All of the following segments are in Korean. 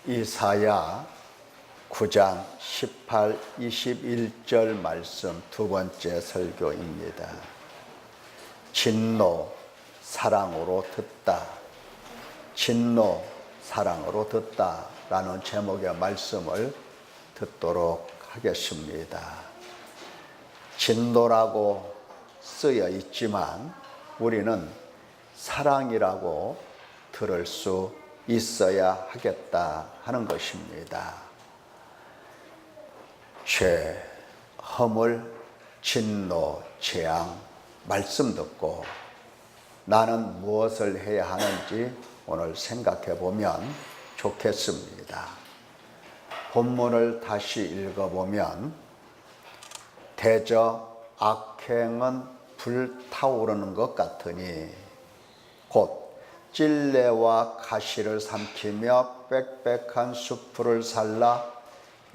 이사야 9장 18, 21절 말씀 두 번째 설교입니다. 진노 사랑으로 듣다, 진노 사랑으로 듣다 라는 제목의 말씀을 듣도록 하겠습니다. 진노라고 쓰여 있지만 우리는 사랑이라고 들을 수 있어야 하겠다 하는 것입니다. 죄, 허물, 진노, 재앙 말씀 듣고 나는 무엇을 해야 하는지 오늘 생각해 보면 좋겠습니다. 본문을 다시 읽어보면 대저 악행은 불타오르는 것 같으니 곧 찔레와 가시를 삼키며 빽빽한 수풀을 살라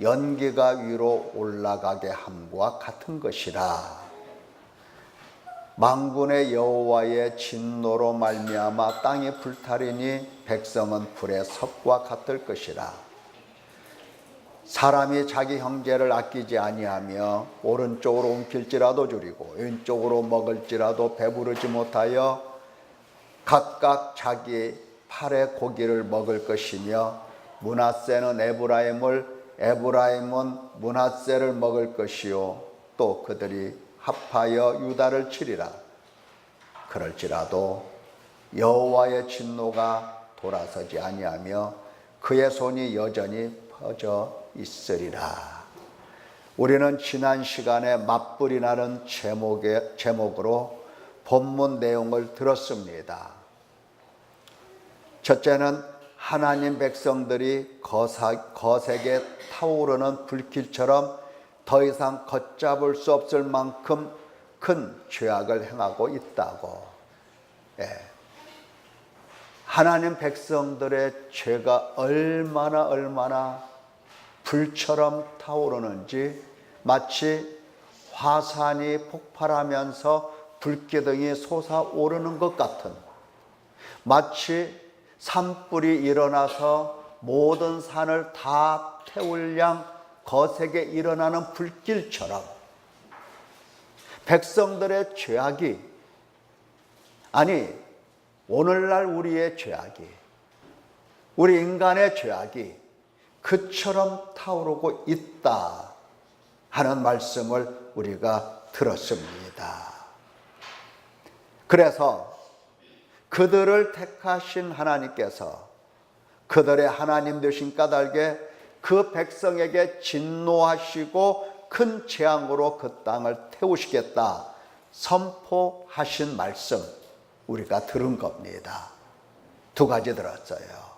연기가 위로 올라가게 함과 같은 것이라. 만군의 여호와의 진노로 말미암아 땅이 불타리니 백성은 불의 섭과 같을 것이라. 사람이 자기 형제를 아끼지 아니하며 오른쪽으로 움킬지라도 줄이고 왼쪽으로 먹을지라도 배부르지 못하여 각각 자기 팔의 고기를 먹을 것이며 므낫세는 에브라임은 므낫세를 먹을 것이요 또 그들이 합하여 유다를 치리라. 그럴지라도 여호와의 진노가 돌아서지 아니하며 그의 손이 여전히 퍼져 있으리라. 우리는 지난 시간에 맞불이라는 제목으로 본문 내용을 들었습니다. 첫째는 하나님 백성들이 거세게 타오르는 불길처럼 더 이상 걷잡을 수 없을 만큼 큰 죄악을 행하고 있다고. 하나님 백성들의 죄가 얼마나 불처럼 타오르는지 마치 화산이 폭발하면서 불기둥이 솟아오르는 것 같은, 마치 산불이 일어나서 모든 산을 다 태울 양 거세게 일어나는 불길처럼 백성들의 죄악이, 아니 오늘날 우리의 죄악이, 우리 인간의 죄악이 그처럼 타오르고 있다 하는 말씀을 우리가 들었습니다. 그래서 그들을 택하신 하나님께서 그들의 하나님 되신 까닭에 그 백성에게 진노하시고 큰 재앙으로 그 땅을 태우시겠다 선포하신 말씀 우리가 들은 겁니다. 두 가지 들었어요.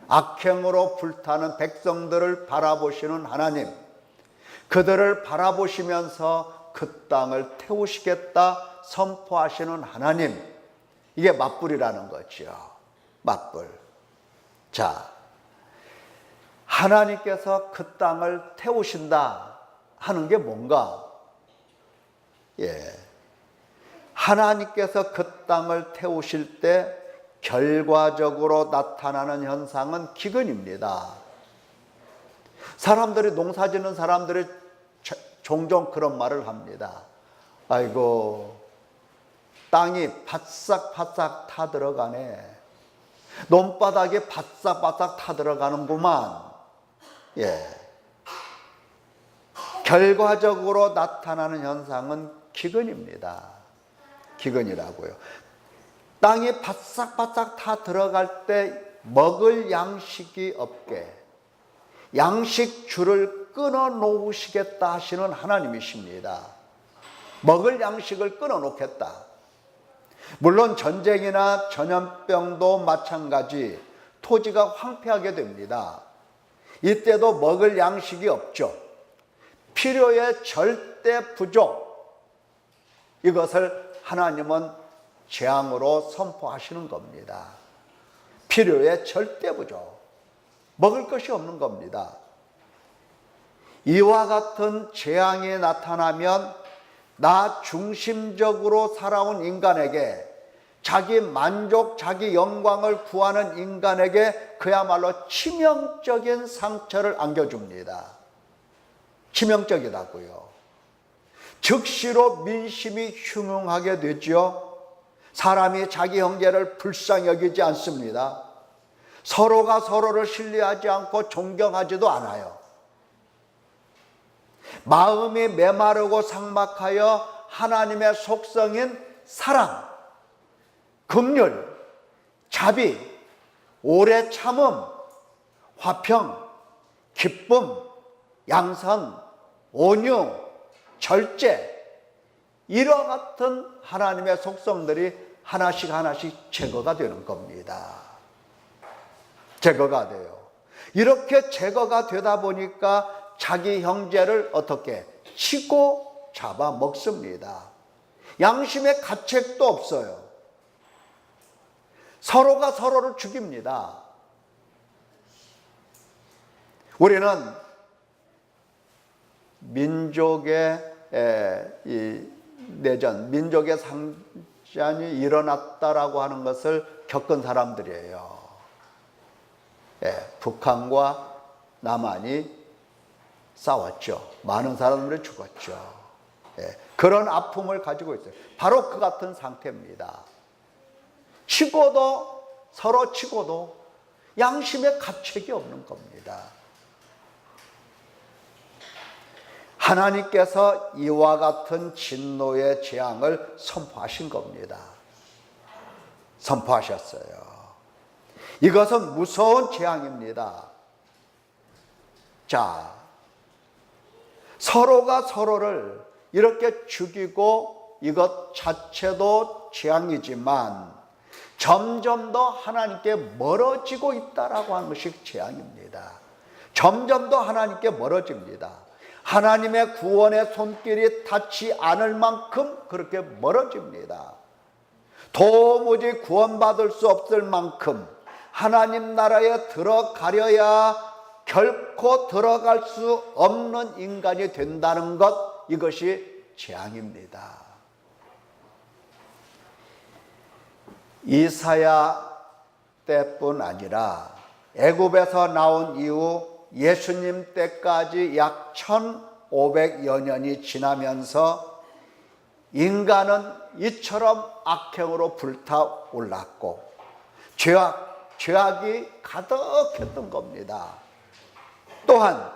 악행으로 불타는 백성들을 바라보시는 하나님, 그들을 바라보시면서 그 땅을 태우시겠다 선포하시는 하나님, 이게 맞불이라는 거죠. 맞불. 자, 하나님께서 그 땅을 태우신다 하는 게 뭔가? 하나님께서 그 땅을 태우실 때 결과적으로 나타나는 현상은 기근입니다. 사람들이, 농사 짓는 사람들이 종종 그런 말을 합니다. 아이고, 땅이 바싹바싹 타들어가네. 논바닥이 바싹바싹 타들어가는구만. 결과적으로 나타나는 현상은 기근입니다. 기근이라고요. 땅이 바싹바싹 타들어갈 때 먹을 양식이 없게 양식줄을 끊어 놓으시겠다 하시는 하나님이십니다. 먹을 양식을 끊어 놓겠다. 물론 전쟁이나 전염병도 마찬가지 토지가 황폐하게 됩니다. 이때도 먹을 양식이 없죠. 필요의 절대 부족, 이것을 하나님은 재앙으로 선포하시는 겁니다. 필요의 절대 부족, 먹을 것이 없는 겁니다. 이와 같은 재앙이 나타나면 나 중심적으로 살아온 인간에게 자기 만족, 자기 영광을 구하는 인간에게 그야말로 치명적인 상처를 안겨줍니다. 치명적이라고요. 즉시로 민심이 흉흉하게 되죠. 사람이 자기 형제를 불쌍히 여기지 않습니다. 서로가 서로를 신뢰하지 않고 존경하지도 않아요. 마음이 메마르고 삭막하여 하나님의 속성인 사랑, 긍휼, 자비, 오래 참음, 화평, 기쁨, 양선, 온유, 절제, 이와 같은 하나님의 속성들이 하나씩 하나씩 제거가 되는 겁니다. 제거가 돼요. 이렇게 제거가 되다 보니까 자기 형제를 어떻게 치고 잡아 먹습니다. 양심의 가책도 없어요. 서로가 서로를 죽입니다. 우리는 민족의 이 내전, 민족의 상전이 일어났다라고 하는 것을 겪은 사람들이에요. 북한과 남한이 싸웠죠. 많은 사람들이 죽었죠. 그런 아픔을 가지고 있어요. 바로 그 같은 상태입니다. 치고도 서로 치고도 양심의 가책이 없는 겁니다. 하나님께서 이와 같은 진노의 재앙을 선포하신 겁니다. 선포하셨어요. 이것은 무서운 재앙입니다. 자, 서로가 서로를 이렇게 죽이고 이것 자체도 재앙이지만 점점 더 하나님께 멀어지고 있다라고 하는 것이 재앙입니다. 점점 더 하나님께 멀어집니다. 하나님의 구원의 손길이 닿지 않을 만큼 그렇게 멀어집니다. 도무지 구원받을 수 없을 만큼 하나님 나라에 들어가려야 결코 들어갈 수 없는 인간이 된다는 것, 이것이 재앙입니다. 이사야 때뿐 아니라 애굽에서 나온 이후 예수님 때까지 약 1500여 년이 지나면서 인간은 이처럼 악행으로 불타올랐고 죄악이 가득했던 겁니다. 또한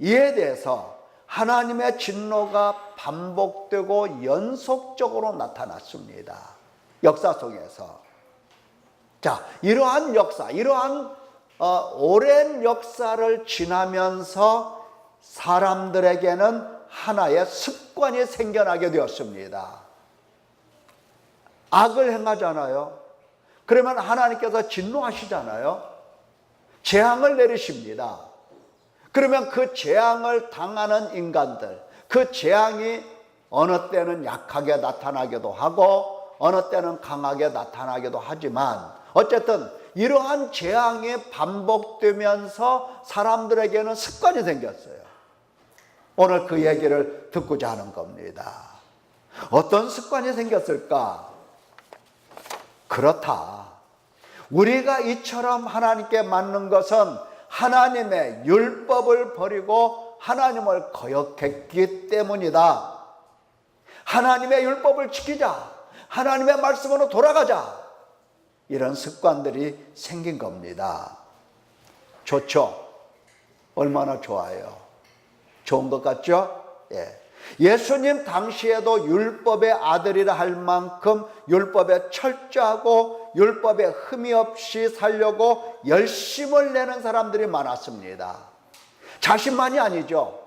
이에 대해서 하나님의 진노가 반복되고 연속적으로 나타났습니다. 역사 속에서. 자, 이러한 역사, 이러한 오랜 역사를 지나면서 사람들에게는 하나의 습관이 생겨나게 되었습니다. 악을 행하잖아요. 그러면 하나님께서 진노하시잖아요. 재앙을 내리십니다. 그러면 그 재앙을 당하는 인간들, 그 재앙이 어느 때는 약하게 나타나기도 하고 어느 때는 강하게 나타나기도 하지만 어쨌든 이러한 재앙이 반복되면서 사람들에게는 습관이 생겼어요. 오늘 그 얘기를 듣고자 하는 겁니다. 어떤 습관이 생겼을까? 그렇다. 우리가 이처럼 하나님께 맞는 것은 하나님의 율법을 버리고 하나님을 거역했기 때문이다. 하나님의 율법을 지키자. 하나님의 말씀으로 돌아가자. 이런 습관들이 생긴 겁니다. 좋죠? 얼마나 좋아요. 좋은 것 같죠? 예수님 당시에도 율법의 아들이라 할 만큼 율법에 철저하고 율법에 흠이 없이 살려고 열심을 내는 사람들이 많았습니다. 자신만이 아니죠.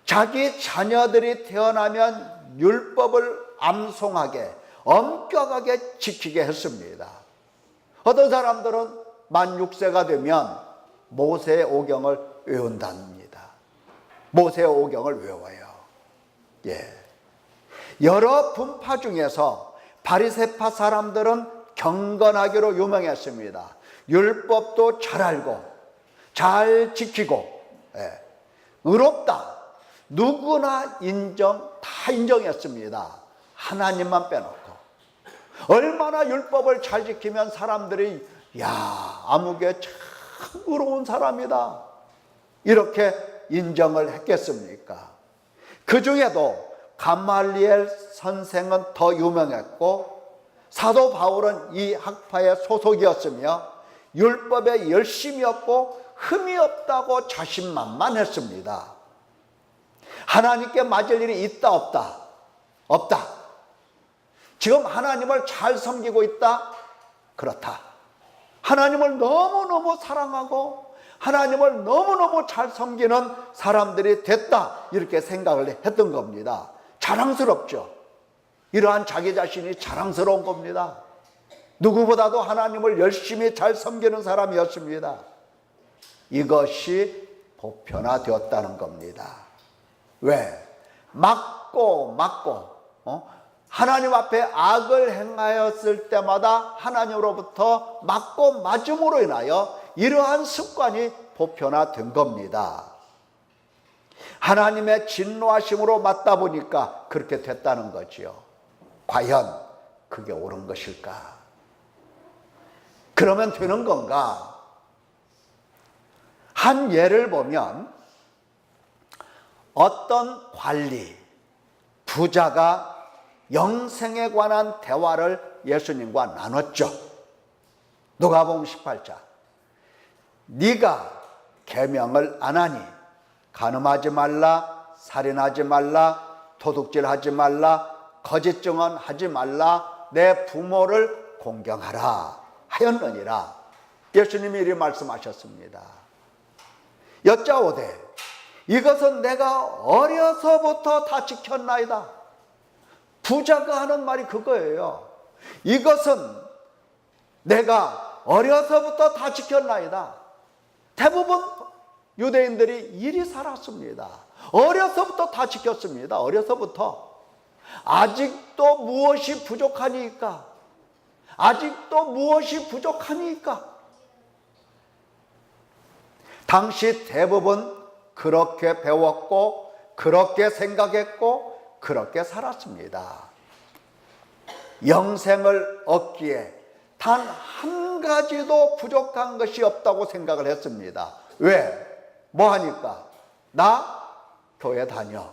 자기 자녀들이 태어나면 율법을 암송하게 엄격하게 지키게 했습니다. 어떤 사람들은 만 6세가 되면 모세의 오경을 외운답니다. 모세의 오경을 외워요. 여러 분파 중에서 바리새파 사람들은 경건하기로 유명했습니다. 율법도 잘 알고 잘 지키고 의롭다. 누구나 다 인정했습니다. 하나님만 빼놓고. 얼마나 율법을 잘 지키면 사람들이 야, 아무개 참 의로운 사람이다 이렇게 인정을 했겠습니까? 그 중에도 가말리엘 선생은 더 유명했고 사도 바울은 이 학파의 소속이었으며 율법에 열심이 없고 흠이 없다고 자신만만했습니다. 하나님께 맞을 일이 있다 없다? 없다. 지금 하나님을 잘 섬기고 있다? 그렇다. 하나님을 너무너무 사랑하고 하나님을 너무너무 잘 섬기는 사람들이 됐다 이렇게 생각을 했던 겁니다. 자랑스럽죠. 이러한 자기 자신이 자랑스러운 겁니다. 누구보다도 하나님을 열심히 잘 섬기는 사람이었습니다. 이것이 보편화되었다는 겁니다. 왜? 맞고 하나님 앞에 악을 행하였을 때마다 하나님으로부터 맞고 맞음으로 인하여 이러한 습관이 보편화된 겁니다. 하나님의 진노하심으로 맞다 보니까 그렇게 됐다는 거지요. 과연 그게 옳은 것일까? 그러면 되는 건가? 한 예를 보면 어떤 관리, 부자가 영생에 관한 대화를 예수님과 나눴죠. 누가복음 18장. 네가 계명을 안 하니 간음하지 말라, 살인하지 말라, 도둑질하지 말라, 거짓 증언하지 말라, 내 부모를 공경하라 하였느니라. 예수님이 이렇게 말씀하셨습니다. 여짜오되 이것은 내가 어려서부터 다 지켰나이다. 부자가 하는 말이 그거예요. 이것은 내가 어려서부터 다 지켰나이다. 대부분 유대인들이 이리 살았습니다. 어려서부터 다 지켰습니다. 어려서부터. 아직도 무엇이 부족하니까? 아직도 무엇이 부족하니까? 당시 대부분 그렇게 배웠고 그렇게 생각했고 그렇게 살았습니다. 영생을 얻기에 단 한 가지도 부족한 것이 없다고 생각을 했습니다. 왜? 뭐 하니까? 나 교회 다녀.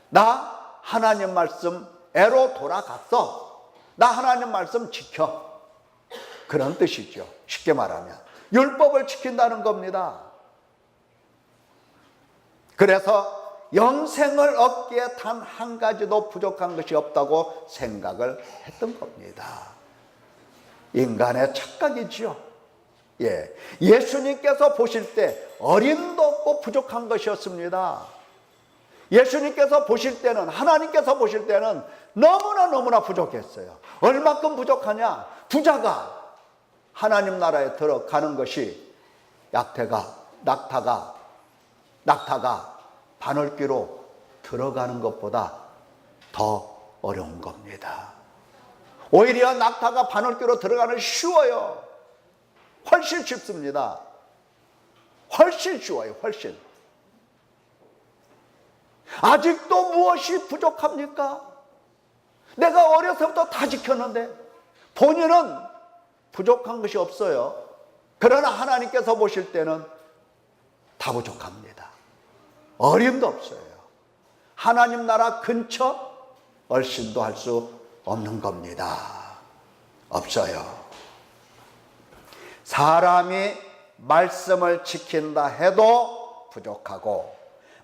나 하나님 말씀애로 돌아갔어. 나 하나님 말씀 지켜. 그런 뜻이죠. 쉽게 말하면 율법을 지킨다는 겁니다. 그래서 영생을 얻기에 단 한 가지도 부족한 것이 없다고 생각을 했던 겁니다. 인간의 착각이지요. 예수님께서 보실 때 어림도 없고 부족한 것이었습니다. 예수님께서 보실 때는, 하나님께서 보실 때는 너무나 부족했어요. 얼마큼 부족하냐? 부자가 하나님 나라에 들어가는 것이 낙타가 바늘귀로 들어가는 것보다 더 어려운 겁니다. 오히려 낙타가 바늘귀로 들어가는 쉬워요. 훨씬 쉽습니다. 훨씬 쉬워요. 훨씬. 아직도 무엇이 부족합니까? 내가 어려서부터 다 지켰는데 본인은 부족한 것이 없어요. 그러나 하나님께서 보실 때는 다 부족합니다. 어림도 없어요. 하나님 나라 근처 얼씬도 할 수 없는 겁니다. 없어요. 사람이 말씀을 지킨다 해도 부족하고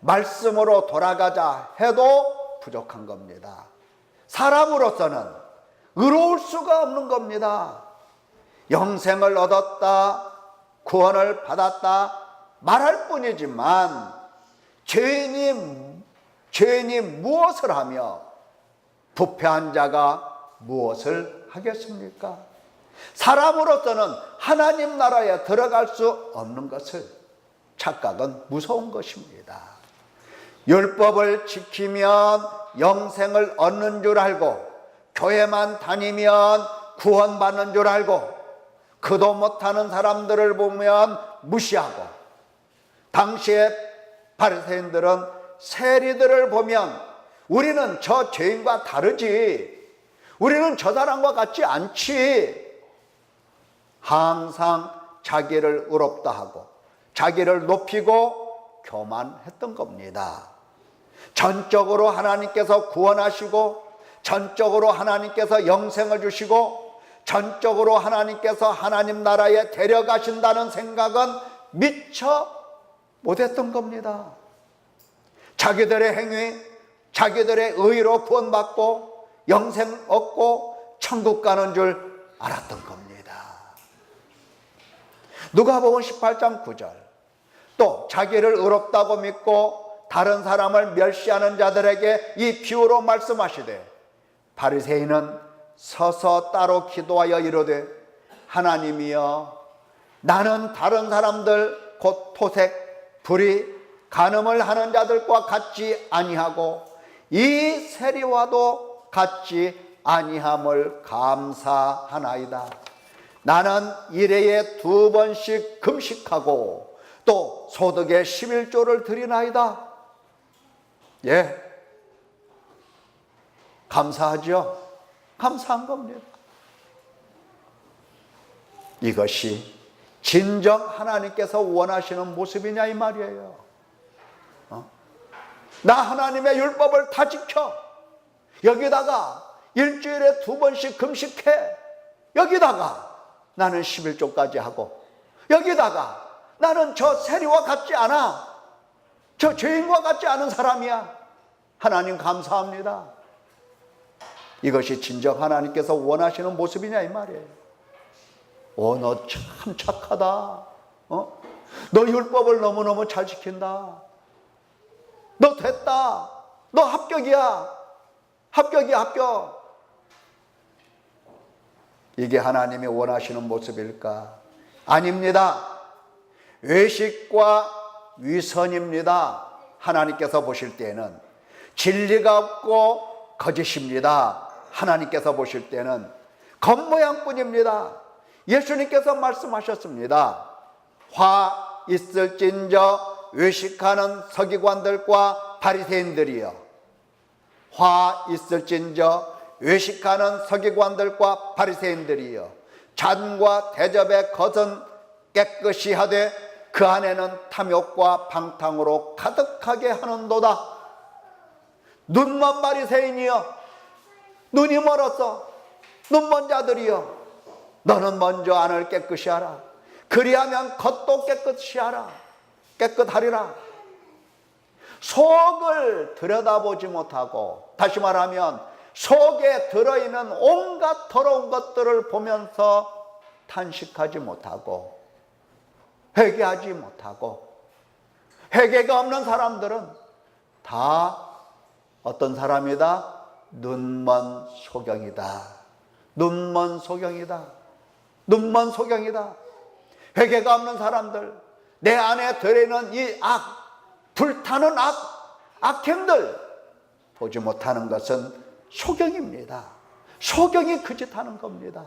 말씀으로 돌아가자 해도 부족한 겁니다. 사람으로서는 의로울 수가 없는 겁니다. 영생을 얻었다, 구원을 받았다 말할 뿐이지만 죄인이 무엇을 하며 부패한 자가 무엇을 하겠습니까? 사람으로서는 하나님 나라에 들어갈 수 없는 것을 착각은 무서운 것입니다. 율법을 지키면 영생을 얻는 줄 알고 교회만 다니면 구원받는 줄 알고 그도 못하는 사람들을 보면 무시하고 당시에 바리새인들은 세리들을 보면 우리는 저 죄인과 다르지, 우리는 저 사람과 같지 않지. 항상 자기를 의롭다 하고 자기를 높이고 교만했던 겁니다. 전적으로 하나님께서 구원하시고 전적으로 하나님께서 영생을 주시고 전적으로 하나님께서 하나님 나라에 데려가신다는 생각은 미처 못했던 겁니다. 자기들의 행위, 자기들의 의로 구원받고 영생 얻고 천국 가는 줄 알았던 겁니다. 누가복음 18장 9절, 또 자기를 의롭다고 믿고 다른 사람을 멸시하는 자들에게 이 비유로 말씀하시되, 바리새인은 서서 따로 기도하여 이르되, 하나님이여, 나는 다른 사람들 곧 토색, 불의, 간음을 하는 자들과 같지 아니하고 이 세리와도 같지 아니함을 감사하나이다. 나는 일해에 2번씩 금식하고 또 소득의 11조를 드리나이다. 예, 감사하죠. 감사한 겁니다. 이것이 진정 하나님께서 원하시는 모습이냐 이 말이에요. 나 하나님의 율법을 다 지켜. 여기다가 일주일에 2번씩 금식해. 여기다가 나는 11조까지 하고, 여기다가 나는 저 세리와 같지 않아. 저 죄인과 같지 않은 사람이야. 하나님 감사합니다. 이것이 진정 하나님께서 원하시는 모습이냐 이 말이에요. 너 참 착하다. 너 율법을 너무너무 잘 지킨다. 너 됐다. 너 합격이야. 합격이야, 합격. 이게 하나님이 원하시는 모습일까? 아닙니다. 외식과 위선입니다. 하나님께서 보실 때는 진리가 없고 거짓입니다. 하나님께서 보실 때는 겉모양뿐입니다. 예수님께서 말씀하셨습니다. 화 있을진저 외식하는 서기관들과 바리새인들이여, 화 있을진저 외식하는 서기관들과 바리새인들이여, 잔과 대접의 겉은 깨끗이 하되 그 안에는 탐욕과 방탕으로 가득하게 하는도다. 눈먼 바리새인이여, 눈이 멀었어. 눈먼 자들이여, 너는 먼저 안을 깨끗이 하라. 그리하면 겉도 깨끗이 하라. 깨끗하리라. 속을 들여다보지 못하고, 다시 말하면 속에 들어있는 온갖 더러운 것들을 보면서 탄식하지 못하고 회개하지 못하고, 회개가 없는 사람들은 다 어떤 사람이다? 눈먼 소경이다. 눈먼 소경이다. 눈먼 소경이다. 회개가 없는 사람들, 내 안에 들어있는 이 불타는 악행들 보지 못하는 것은 소경입니다. 소경이 그 짓 하는 겁니다.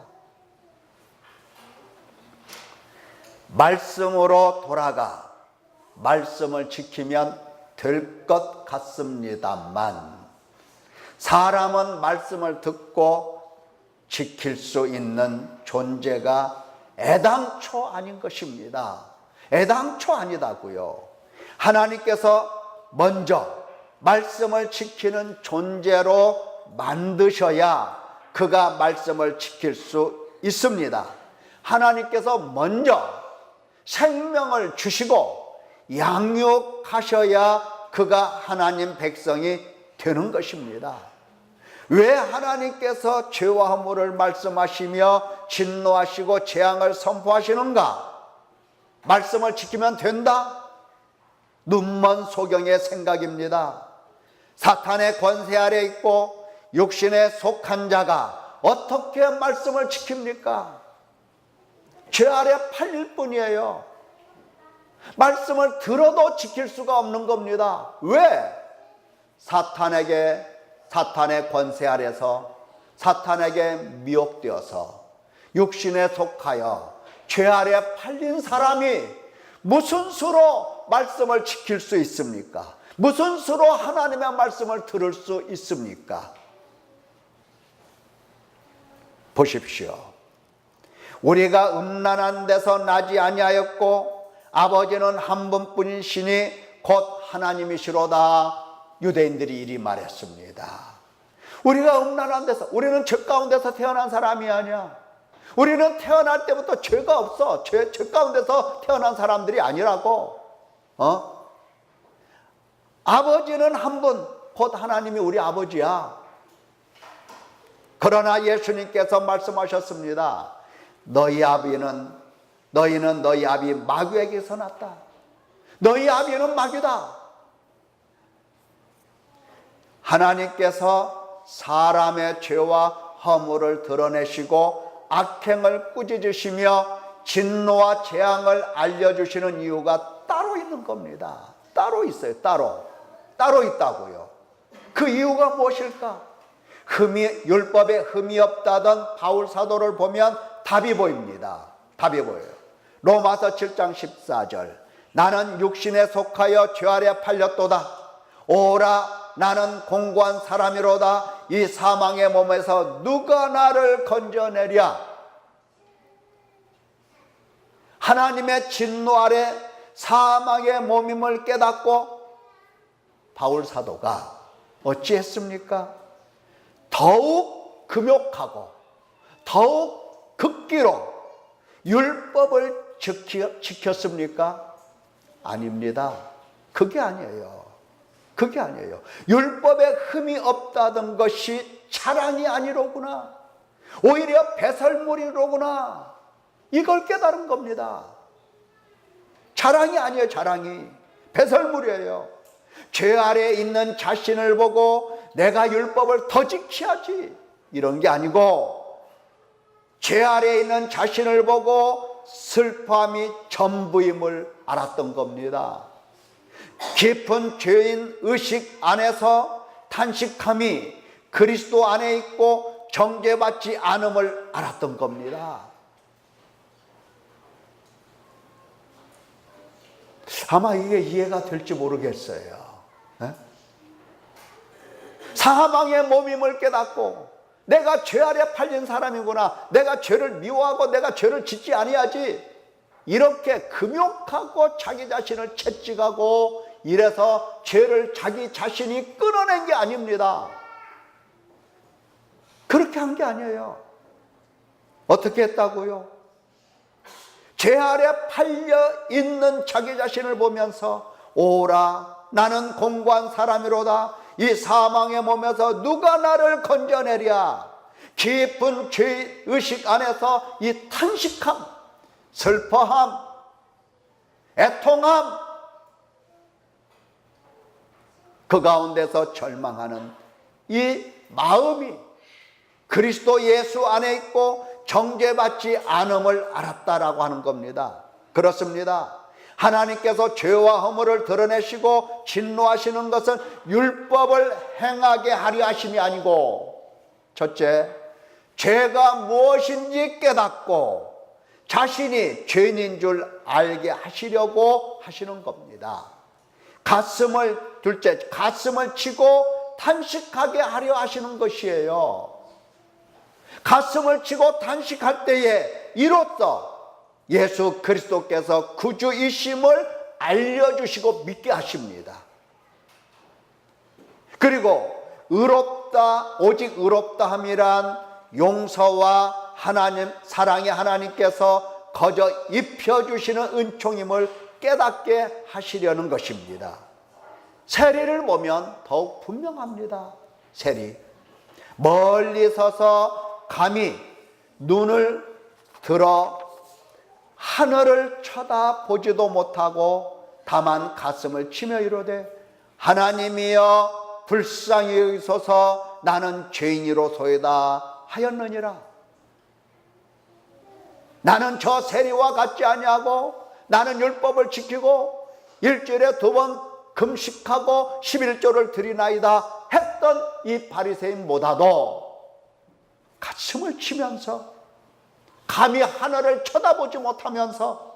말씀으로 돌아가 말씀을 지키면 될 것 같습니다만, 사람은 말씀을 듣고 지킬 수 있는 존재가 애당초 아닌 것입니다. 애당초 아니다고요. 하나님께서 먼저 말씀을 지키는 존재로 만드셔야 그가 말씀을 지킬 수 있습니다. 하나님께서 먼저 생명을 주시고 양육하셔야 그가 하나님 백성이 되는 것입니다. 왜 하나님께서 죄와 허물을 말씀하시며 진노하시고 재앙을 선포하시는가? 말씀을 지키면 된다? 눈먼 소경의 생각입니다. 사탄의 권세 아래 있고 육신에 속한 자가 어떻게 말씀을 지킵니까? 죄 아래 팔릴 뿐이에요. 말씀을 들어도 지킬 수가 없는 겁니다. 왜? 사탄의 권세 아래서, 사탄에게 미혹되어서 육신에 속하여 죄 아래 팔린 사람이 무슨 수로 말씀을 지킬 수 있습니까? 무슨 수로 하나님의 말씀을 들을 수 있습니까? 보십시오. 우리가 음란한 데서 나지 아니하였고 아버지는 한 분뿐이시니 곧 하나님이시로다. 유대인들이 이리 말했습니다. 우리가 음란한 데서, 우리는 죄 가운데서 태어난 사람이 아니야. 우리는 태어날 때부터 죄가 없어. 죄 가운데서 태어난 사람들이 아니라고. 아버지는 한 분, 곧 하나님이 우리 아버지야. 그러나 예수님께서 말씀하셨습니다. 너희는 너희 아비 마귀에게서 났다. 너희 아비는 마귀다. 하나님께서 사람의 죄와 허물을 드러내시고 악행을 꾸짖으시며 진노와 재앙을 알려주시는 이유가 따로 있는 겁니다. 따로 있어요. 따로 있다고요. 그 이유가 무엇일까? 율법에 흠이 없다던 바울 사도를 보면 답이 보입니다. 답이 보여요. 로마서 7장 14절. 나는 육신에 속하여 죄 아래 팔렸도다. 오라 나는 공고한 사람이로다. 이 사망의 몸에서 누가 나를 건져내랴. 하나님의 진노 아래 사망의 몸임을 깨닫고 바울 사도가 어찌했습니까? 더욱 금욕하고 더욱 극기로 율법을 지켰습니까? 아닙니다. 그게 아니에요. 율법에 흠이 없다던 것이 자랑이 아니로구나. 오히려 배설물이로구나. 이걸 깨달은 겁니다. 자랑이 아니에요. 자랑이. 배설물이에요. 죄 아래에 있는 자신을 보고 내가 율법을 더 지켜야지, 이런 게 아니고 죄 아래에 있는 자신을 보고 슬퍼함이 전부임을 알았던 겁니다. 깊은 죄인 의식 안에서 탄식함이 그리스도 안에 있고 정죄받지 않음을 알았던 겁니다. 아마 이게 이해가 될지 모르겠어요. 사망의 몸임을 깨닫고 내가 죄 아래 팔린 사람이구나, 내가 죄를 미워하고 내가 죄를 짓지 아니하지, 이렇게 금욕하고 자기 자신을 채찍하고 이래서 죄를 자기 자신이 끊어낸 게 아닙니다. 그렇게 한 게 아니에요. 어떻게 했다고요? 죄 아래 팔려 있는 자기 자신을 보면서 오라 나는 공고한 사람이로다. 이 사망의 몸에서 누가 나를 건져내랴. 깊은 죄의식 안에서 이 탄식함, 슬퍼함, 애통함, 그 가운데서 절망하는 이 마음이 그리스도 예수 안에 있고 정죄받지 않음을 알았다라고 하는 겁니다. 그렇습니다. 하나님께서 죄와 허물을 드러내시고 진노하시는 것은 율법을 행하게 하려 하심이 아니고, 첫째, 죄가 무엇인지 깨닫고 자신이 죄인인 줄 알게 하시려고 하시는 겁니다. 둘째, 가슴을 치고 탄식하게 하려 하시는 것이에요. 가슴을 치고 탄식할 때에 이로써 예수 그리스도께서 구주이심을 알려주시고 믿게 하십니다. 그리고 오직 의롭다 함이란 용서와 사랑의 하나님께서 거저 입혀주시는 은총임을 깨닫게 하시려는 것입니다. 세리를 보면 더욱 분명합니다. 세리, 멀리 서서 감히 눈을 들어 하늘을 쳐다보지도 못하고 다만 가슴을 치며 이르되 하나님이여 불쌍히 여기소서 나는 죄인이로소이다 하였느니라. 나는 저 세리와 같지 아니하고 나는 율법을 지키고 일주일에 2번 금식하고 11조를 드리나이다 했던 이 바리새인보다도 가슴을 치면서 감히 하늘을 쳐다보지 못하면서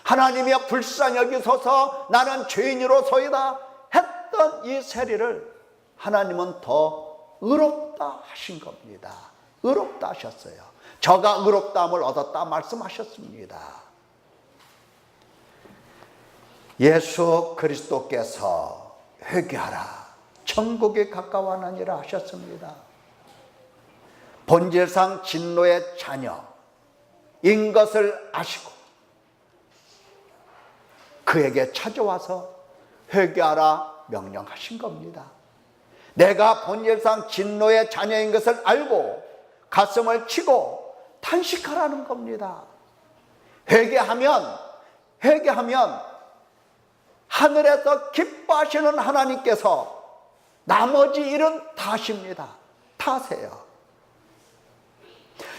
하나님이여 불쌍히 여기소서 나는 죄인으로소이다 했던 이 세리를 하나님은 더 의롭다 하신 겁니다. 의롭다 하셨어요. 저가 의롭다함을 얻었다 말씀하셨습니다. 예수 그리스도께서 회개하라, 천국이 가까워하느니라 하셨습니다. 본질상 진노의 자녀인 것을 아시고 그에게 찾아와서 회개하라 명령하신 겁니다. 내가 본질상 진노의 자녀인 것을 알고 가슴을 치고 탄식하라는 겁니다. 회개하면 하늘에서 기뻐하시는 하나님께서 나머지 일은 다 하십니다. 타세요.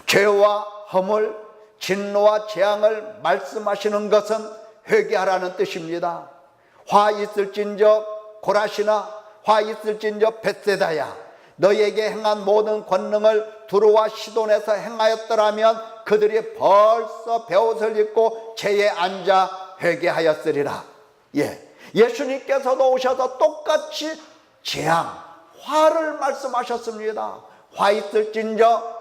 죄와 허물, 진노와 재앙을 말씀하시는 것은 회개하라는 뜻입니다. 화 있을진저 고라시나 화 있을진저 벳세다야, 너희에게 행한 모든 권능을 두루와 시돈에서 행하였더라면 그들이 벌써 베옷을 입고 재에 앉아 회개하였으리라. 예수님께서도 오셔서 똑같이 재앙, 화를 말씀하셨습니다. 화 있을진저,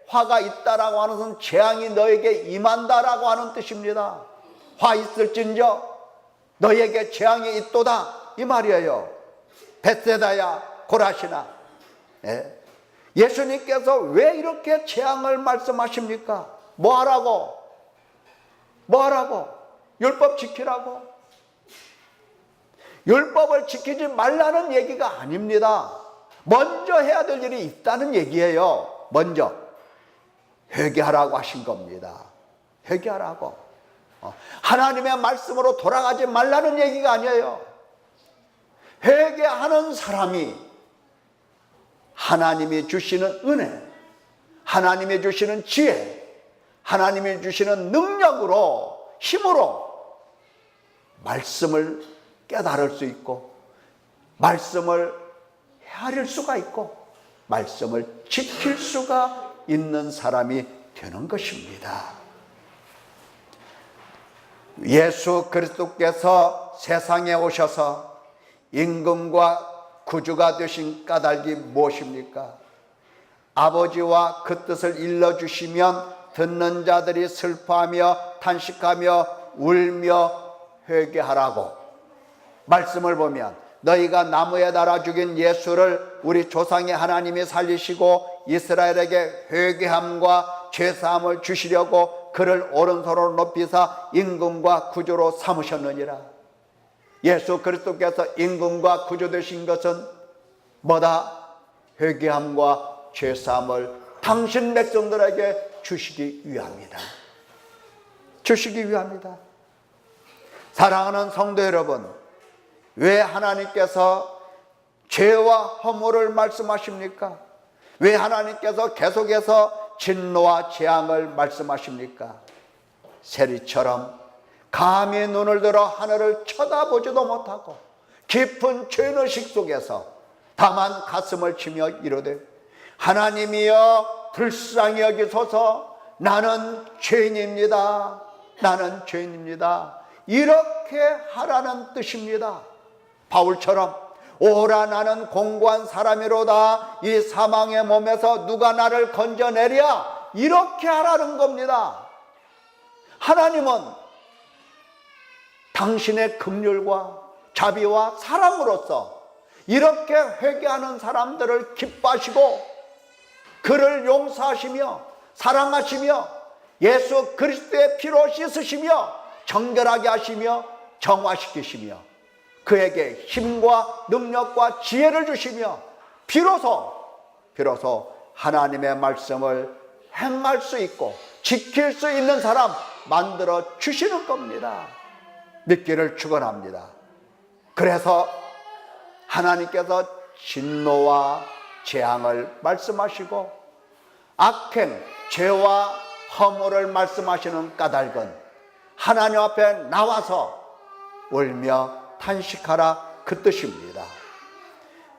화가 있다라고 하는 것은 재앙이 너에게 임한다라고 하는 뜻입니다. 화 있을진저 너에게 재앙이 있도다 이 말이에요. 벳세다야 고라시나. 예수님께서 왜 이렇게 재앙을 말씀하십니까? 뭐 하라고? 율법 지키라고? 율법을 지키지 말라는 얘기가 아닙니다. 먼저 해야 될 일이 있다는 얘기예요. 먼저 회개하라고 하신 겁니다. 회개하라고. 하나님의 말씀으로 돌아가지 말라는 얘기가 아니에요. 회개하는 사람이 하나님이 주시는 은혜, 하나님이 주시는 지혜, 하나님이 주시는 능력으로, 힘으로 말씀을 깨달을 수 있고, 말씀을 헤아릴 수가 있고, 말씀을 지킬 수가 있는 사람이 되는 것입니다. 예수 그리스도께서 세상에 오셔서 임금과 구주가 되신 까닭이 무엇입니까? 아버지와 그 뜻을 일러주시면 듣는 자들이 슬퍼하며 탄식하며 울며 회개하라고. 말씀을 보면 너희가 나무에 달아 죽인 예수를 우리 조상의 하나님이 살리시고 이스라엘에게 회개함과 죄사함을 주시려고 그를 오른손으로 높이사 임금과 구주로 삼으셨느니라. 예수 그리스도께서 임금과 구주 되신 것은 뭐다? 회개함과 죄사함을 당신 백성들에게 주시기 위함이다. 주시기 위함이다. 사랑하는 성도 여러분, 왜 하나님께서 죄와 허물을 말씀하십니까? 왜 하나님께서 계속해서 진노와 재앙을 말씀하십니까? 세리처럼 감히 눈을 들어 하늘을 쳐다보지도 못하고 깊은 죄의식 속에서 다만 가슴을 치며 이르되 하나님이여 불쌍히 여기소서, 나는 죄인입니다. 나는 죄인입니다. 이렇게 하라는 뜻입니다. 바울처럼 오라 나는 공고한 사람이로다, 이 사망의 몸에서 누가 나를 건져내랴, 이렇게 하라는 겁니다. 하나님은 당신의 긍휼과 자비와 사랑으로서 이렇게 회개하는 사람들을 기뻐하시고 그를 용서하시며 사랑하시며 예수 그리스도의 피로 씻으시며 정결하게 하시며 정화시키시며 그에게 힘과 능력과 지혜를 주시며 비로소 하나님의 말씀을 행할 수 있고 지킬 수 있는 사람 만들어 주시는 겁니다. 믿기를 축원합니다. 그래서 하나님께서 진노와 재앙을 말씀하시고 악행, 죄와 허물을 말씀하시는 까닭은 하나님 앞에 나와서 울며 탄식하라 그 뜻입니다.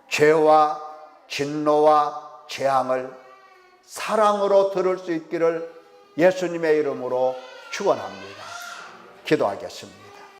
죄와 진노와 재앙을 사랑으로 들을 수 있기를 예수님의 이름으로 축원합니다. 기도하겠습니다.